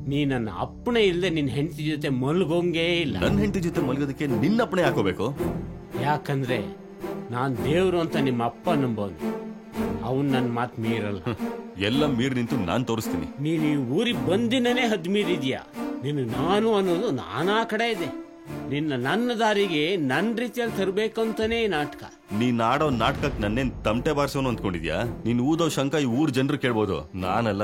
ನೀ ನನ್ನ ಅಪ್ಪಣೆ ಇಲ್ಲದೆ ನಿನ್ನ ಹೆಂಡತಿ ಜೊತೆ ಮಲ್ಗೋಂಗೇ ಇಲ್ಲ. ನನ್ನ ಹೆಂಡತಿ ಜೊತೆ ಮಲ್ಗೋದಕ್ಕೆ ನಿನ್ನ ಅಪ್ಪಣೆ ಹಾಕೋಬೇಕು? ಯಾಕಂದ್ರೆ ನಾನ್ ದೇವ್ರು ಅಂತ ನಿಮ್ಮ ಅಪ್ಪ ನಂಬೋನು. ಅವನ್ ನನ್ನ ಮಾತು ಮೀರಲ್ಲ. ಎಲ್ಲ ಮೀರ್ ನಿಂತು ನಾನ್ ತೋರಿಸ್ತೀನಿ. ನೀನ್ ಈ ಊರಿಗೆ ಬಂದಿನೇ ಹದ್ ಮೀರಿದ್ಯಾ. ನಿನ್ನ ನಾನು ಅನ್ನೋದು ನಾನಾ ಕಡೆ ಇದೆ. ನಿನ್ನ ನನ್ನ ದಾರಿಗೆ ನನ್ನ ರೀತಿಯಲ್ಲಿ ತರಬೇಕಂತಾನೇ ನಾಟಕ. ನೀನ್ ಆಡೋ ನಾಟಕಕ್ಕೆ ನನ್ನೇನ್ ತಮಟೆ ಬಾರಿಸೋನು ಅಂದ್ಕೊಂಡಿದ್ಯಾ? ನೀನ್ ಊದೋ ಶಂಕ ಈ ಊರ್ ಜನರು ಕೇಳ್ಬೋದು, ನಾನಲ್ಲ.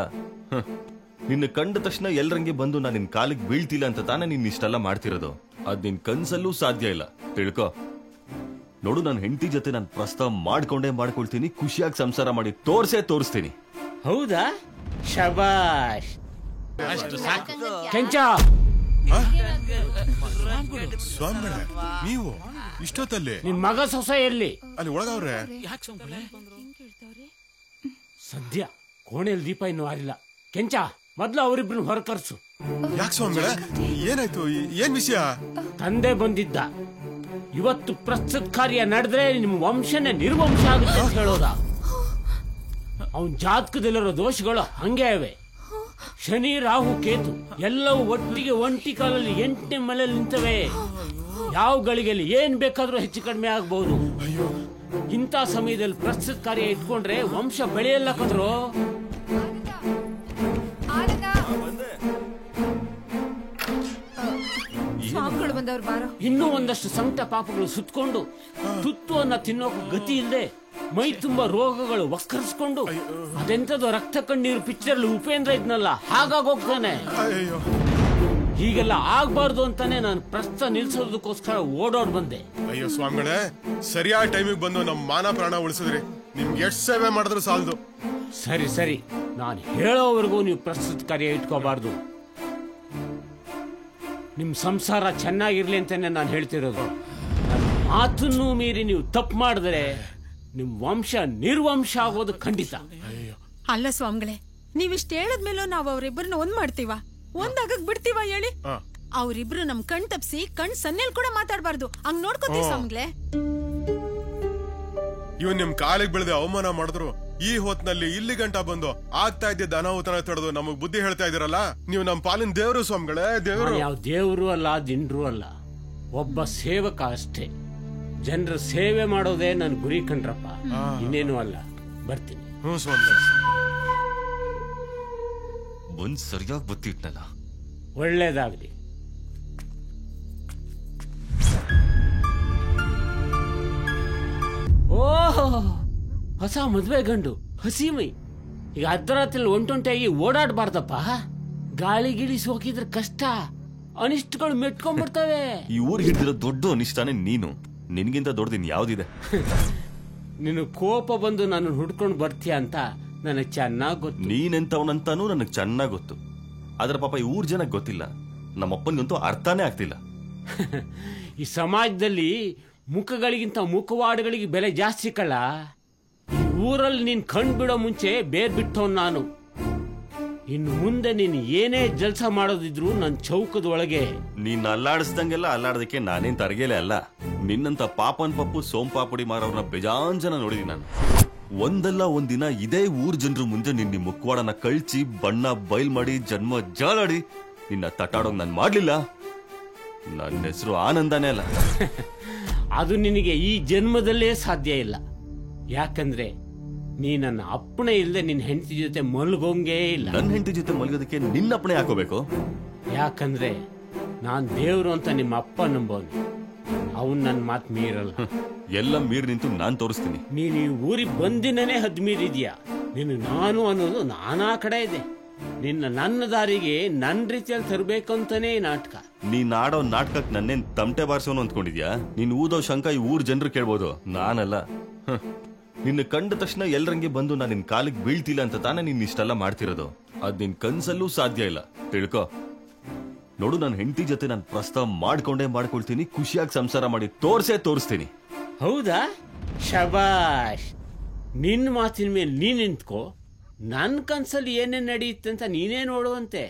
ನಿನ್ನ ಕಂಡ ತಕ್ಷಣ ಎಲ್ರಂಗೆ ಬಂದು ನಾನು ನಿನ್ ಕಾಲಿಗೆ ಬೀಳ್ತಿಲ್ಲ ಅಂತ ತಾನೇ ನೀನ್ ಇಷ್ಟೆಲ್ಲ ಮಾಡ್ತಿರೋದು. ಅದ್ ನಿನ್ ಕನ್ಸಲ್ಲೂ ಸಾಧ್ಯ ಇಲ್ಲ, ತಿಳ್ಕೊ. ನೋಡು, ನನ್ನ ಹೆಂಡತಿ ಜೊತೆ ನಾನು ಪ್ರಸ್ತಾವ ಮಾಡ್ಕೊಳ್ತೀನಿ. ಖುಷಿಯಾಗಿ ಸಂಸಾರ ಮಾಡಿ ತೋರಿಸ್ತೀನಿ. ಹೌದಾ? ಶಬಾಷ್. ಕೆಂಚ, ಸ್ವಾಮಿಗಳ ನೀವು ಇಷ್ಟೊತ್ತಲ್ಲಿ? ನಿನ್ ಮಗ ಸೊಸೆ ಎಲ್ಲಿ? ಅಲ್ಲಿ ಒಳಗವ್ರೆ. ಸದ್ಯ ಕೋಣೆಯಲ್ಲಿ ದೀಪ ಇನ್ನೂ ಆರಿಲ್ಲ. ಕೆಂಚ, ಮೊದ್ಲು ಅವರಿಬ್ರು ಹೊರ ಕರ್ಸು. ಯಾಕೆ ಸ್ವಾಮಿಗಳ, ಏನಾಯ್ತು? ಏನ್ ವಿಷಯ? ತಂದೆ ಬಂದಿದ್ದ. ಇವತ್ತು ಪ್ರಸ್ತುತ ಕಾರ್ಯ ನಡೆದ್ರೆ ನಿಮ್ ವಂಶನೇ ನಿರ್ವಂಶ ಆಗುತ್ತೆ ಅಂತ ಹೇಳೋದ. ಅವನ್ ಜಾತಕದಲ್ಲಿರೋ ದೋಷಗಳು ಹಂಗೆ ಇವೆ. ಶನಿ, ರಾಹು, ಕೇತು ಎಲ್ಲವೂ ಒಟ್ಟಿಗೆ ಒಂಟಿ ಕಾಲಲ್ಲಿ 8ನೇ ಮನೆಯಲ್ಲಿ ನಿಂತವೆ. ಯಾವ ಗಳಿಗೆಯಲ್ಲಿ ಏನ್ ಬೇಕಾದ್ರೂ ಹೆಚ್ಚು ಕಡಿಮೆ ಆಗ್ಬಹುದು. ಇಂಥ ಸಮಯದಲ್ಲಿ ಪ್ರಸ್ತುತ ಕಾರ್ಯ ಇಟ್ಕೊಂಡ್ರೆ ವಂಶ ಬೆಳೆಯಲ್ಲ ಕದ್ರು. ಇನ್ನೂ ಒಂದಷ್ಟು ಸಂಕಟ ಪಾಪಗಳು ಸುತ್ತಕೊಂಡು ತುತ್ತು ಅನ್ನ ತಿನ್ನೋಕೆ ಗತಿ ಇಲ್ಲದೆ ಮೈ ತುಂಬಾ ರೋಗಗಳು ವಕ್ಕರಿಸ್ಕೊಂಡು ಅದೆಂತದೋ ರಕ್ತ ಕಣ್ಣೀರು ಪಿಕ್ಚರ್ ಉಪೇಂದ್ರ ಇದ್ನಲ್ಲ ಹಾಗಾಗೋಗ್ತಾನೆ. ಹೀಗೆಲ್ಲ ಆಗ್ಬಾರ್ದು ಅಂತಾನೆ ನಾನು ಪ್ರಸ್ತ ನಿಲ್ಸೋದಕ್ಕೋಸ್ಕರ ಓಡೋಡ್ ಬಂದೆ. ಅಯ್ಯೋ ಸ್ವಾಮಿಗಳೇ, ಸರಿಯಾದ ಟೈಮಿಗೆ ಬಂದು ನಮ್ ಮಾನ ಪ್ರಾಣ ಉಳಿಸಿದ್ರಿ. ನಿಮ್ಗೆ ಎಷ್ಟು ಸೇವೆ ಮಾಡಿದ್ರು ಸಾಲದು. ಸರಿ ಸರಿ, ನಾನು ಹೇಳೋವರೆಗೂ ನೀವು ಪ್ರಸ್ತುತ ಕಾರ್ಯ ಇಟ್ಕೋಬಾರ್ದು. ನಿಮ್ ಸಂಸಾರ ಚೆನ್ನಾಗಿರ್ಲಿ ಅಂತಾನೆ ನಾನು ಹೇಳ್ತಿರೋದು. ಮಾತನ್ನು ಮೀರಿ ನೀವು ತಪ್ಪು ಮಾಡಿದ್ರೆ ನಿಮ್ ವಂಶ ನಿರ್ವಂಶ ಆಗೋದು ಖಂಡಿತ. ಅಲ್ಲ ಸ್ವಾಮಿಗಳೇ, ನೀವಿಷ್ಟ ಹೇಳದ್ಮೇಲೂ ನಾವ್ ಅವ್ರಿಬ್ರನ್ನ ಒಂದ್ ಮಾಡ್ತೀವ, ಒಂದಾಗಕ್ ಬಿಡ್ತೀವ ಹೇಳಿ? ಅವ್ರಿಬ್ರು ನಮ್ ಕಣ್ ತಪ್ಸಿ ಕಣ್ ಸನ್ನೆಲ್ ಕೂಡ ಮಾತಾಡ್ಬಾರ್ದು, ಹಂಗ್ ನೋಡ್ಕೊತೀವಿ ಸ್ವಾಮಿಗಳೇ. ಇವನ್ ನಿಮ್ ಕಾಲಿಗೆ ಬೆಳೆದ ಅವಮಾನ ಮಾಡಿದ್ರು ಈ ಹೊತ್ನಲ್ಲಿ ಇಲ್ಲಿ ಗಂಟ ಬಂದು ಆಗ್ತಾ ಇದ್ದ ಅನಾಹುತನ ತಡೆದು ನಮಗ್ ಬುದ್ಧಿ ಹೇಳ್ತಾ ಇದೀರಲ್ಲ. ನೀವು ನಮ್ ಪಾಲಿನ ದೇವ್ರು ಸ್ವಾಮಿಗಳೇ. ದೇವ್ರು ಯಾವ ದೇವ್ರು ಅಲ್ಲ, ದಿಂಡ್ರು ಅಲ್ಲ, ಒಬ್ಬ ಸೇವಕ ಅಷ್ಟೇ. ಜನರ ಸೇವೆ ಮಾಡೋದೇ ನನ್ ಗುರಿ ಕಣ್ರಪ್ಪ, ಇನ್ನೇನು ಅಲ್ಲ. ಬರ್ತೀನಿ. ಒಂದ್ ಸರಿಯಾಗಿ ಬತ್ತಿಟ್ನಲ್ಲ. ಒಳ್ಳೇದಾಗ್ಲಿ. ಓಹೋ, ಹೊಸ ಮದ್ವೆ ಗಂಡು, ಹಸಿಮೈ. ಈಗ ಅರ್ಧರಾತ್ರಿ ಒಂಟೊಂಟಿಯಾಗಿ ಓಡಾಡಬಾರ್ದಪ್ಪ. ಗಾಳಿ ಗಿಳಿ ಸೋಕಿದ್ರೆ ಕಷ್ಟ, ಅನಿಷ್ಟಗಳು ಮೆಟ್ಕೊಂಡ್ಬಿಡ್ತವೆ. ಈ ಊರ್ ಹಿಡಿದಿರೋ ದೊಡ್ಡ ಅನಿಷ್ಟಾನೆ ನೀನು. ನಿನ್ಗಿಂತ ದೊಡ್ಡದಿನ್ ಯಾವ್ದಿದೆ? ನಿನ್ನ ಕೋಪ ಬಂದು ನಾನು ಹುಡ್ಕೊಂಡು ಬರ್ತೀಯ ಅಂತ ನನಗ್ ಚೆನ್ನಾಗ್ ಗೊತ್ತು. ನೀನೆಂತವನಂತಾನು ನನಗ್ ಚೆನ್ನಾಗ್ ಗೊತ್ತು. ಆದ್ರೆ ಪಾಪ ಈ ಊರ್ ಜನಕ್ ಗೊತ್ತಿಲ್ಲ. ನಮ್ಮಪ್ಪನಿಗಂತೂ ಅರ್ಥನೇ ಆಗ್ತಿಲ್ಲ. ಈ ಸಮಾಜದಲ್ಲಿ ಮುಖಗಳಿಗಿಂತ ಮುಖವಾಡಗಳಿಗೆ ಬೆಲೆ ಜಾಸ್ತಿ ಕಳ್ಳ. ಈ ಊರಲ್ಲಿ ನೀನ್ ಕಣ್ ಬಿಡೋ ಮುಂಚೆ ಬೇರ್ ಬಿಟ್ಟವ್ ನಾನು. ಇನ್ನು ಮುಂದೆ ನೀನು ಏನೇ ಜಲ್ಸ ಮಾಡೋದಿದ್ರು ನನ್ ಚೌಕದ ಒಳಗೆ. ನೀನ್ ಅಲ್ಲಾಡಿಸ್ದಂಗೆಲ್ಲ ಅಲ್ಲಾಡೋದಕ್ಕೆ ನಾನೇನ್ ತರಗೇಲೆ ಅಲ್ಲ. ನಿನ್ನಂತ ಪಾಪನ್ ಪಪ್ಪು ಸೋಂಪಾಪುಡಿ ಮಾರವ್ರನ್ನ ಬೇಜಾನ್ ಜನ ನೋಡಿದೀನಿ ನಾನು. ಒಂದಲ್ಲ ಒಂದಿನ ಇದೇ ಊರ್ ಜನರು ಮುಂದೆ ನಿನ್ನ ಮುಖವಾಡನ ಕಳ್ಚಿ ಬಣ್ಣ ಬಯಲ್ ಮಾಡಿ ಜನ್ಮ ಜಾಲಾಡಿ ನಿನ್ನ ತಟ್ಟಾಡೋಗ್ ನಾನ್ ಮಾಡ್ಲಿಲ್ಲ. ನನ್ನ ಹೆಸರು ಆನಂದನೇ ಅಲ್ಲ. ಅದು ನಿನಗೆ ಈ ಜನ್ಮದಲ್ಲೇ ಸಾಧ್ಯ ಇಲ್ಲ. ಯಾಕಂದ್ರೆ ನೀ ನನ್ನ ಅಪ್ಪಣೆ ಇಲ್ಲದೆ ನಿನ್ನ ಹೆಂಡತಿ ಜೊತೆ ಮಲ್ಗೋಂಗೇ ಇಲ್ಲ. ನನ್ನ ಹೆಂಡತಿ ಜೊತೆ ಮಲ್ಗೋದಕ್ಕೆ ನಿನ್ನ ಅಪ್ಪಣೆ ಹಾಕೋಬೇಕು? ಯಾಕಂದ್ರೆ ನಾನ್ ದೇವ್ರು ಅಂತ ನಿಮ್ಮ ಅಪ್ಪ ನಂಬೋನು. ಅವನ್ ನನ್ನ ಮಾತು ಮೀರಲ್ಲ. ಎಲ್ಲ ಮೀರ್ ನಿಂತು ನಾನ್ ತೋರಿಸ್ತೀನಿ. ನೀನ್ ಈ ಊರಿಗೆ ಬಂದಿನೇ ಹದ್ ಮೀರಿದ್ಯಾ. ನಿನ್ನ ನಾನು ಅನ್ನೋದು ನಾನಾ ಕಡೆ ಇದೆ. ನಿನ್ನ ನನ್ನ ದಾರಿಗೆ ನನ್ನ ರೀತಿಯಲ್ಲಿ ತರಬೇಕಂತಾನೇ ನಾಟಕ. ನೀನ್ ಆಡೋ ನಾಟಕಕ್ಕೆ ನನ್ನೇನ್ ತಮಟೆ ಬಾರಿಸೋನು ಅಂದ್ಕೊಂಡಿದ್ಯಾ? ನೀನ್ ಊದೋ ಶಂಕ ಈ ಊರ್ ಜನರು ಕೇಳ್ಬೋದು, ನಾನಲ್ಲ. ನಿನ್ನ ಕಂಡ ತಕ್ಷಣ ಎಲ್ರಂಗೆ ಬಂದು ನಾನು ನಿನ್ ಕಾಲಿಗೆ ಬೀಳ್ತಿಲ್ಲ ಅಂತ ತಾನೇ ನೀನ್ ಇಷ್ಟೆಲ್ಲ ಮಾಡ್ತಿರೋದು. ಅದ್ ನಿನ್ ಕನ್ಸಲ್ಲೂ ಸಾಧ್ಯ ಇಲ್ಲ, ತಿಳ್ಕೊ. ನೋಡು, ನನ್ನ ಹೆಂಡತಿ ಜೊತೆ ನಾನು ಪ್ರಸ್ತಾವ ಮಾಡ್ಕೊಳ್ತೀನಿ. ಖುಷಿಯಾಗಿ ಸಂಸಾರ ಮಾಡಿ ತೋರಿಸ್ತೀನಿ. ಹೌದಾ? ಶಬಾಷ್. ನಿನ್ನ ಮಾತಿನ ಮೇಲೆ ನೀನ್ ನಿಂತ್ಕೋ. ನನ್ ಕನ್ಸಲ್ಲಿ ಏನೇನ್ ನಡೆಯುತ್ತೆ ಅಂತ ನೀನೇ ನೋಡುವಂತೆ.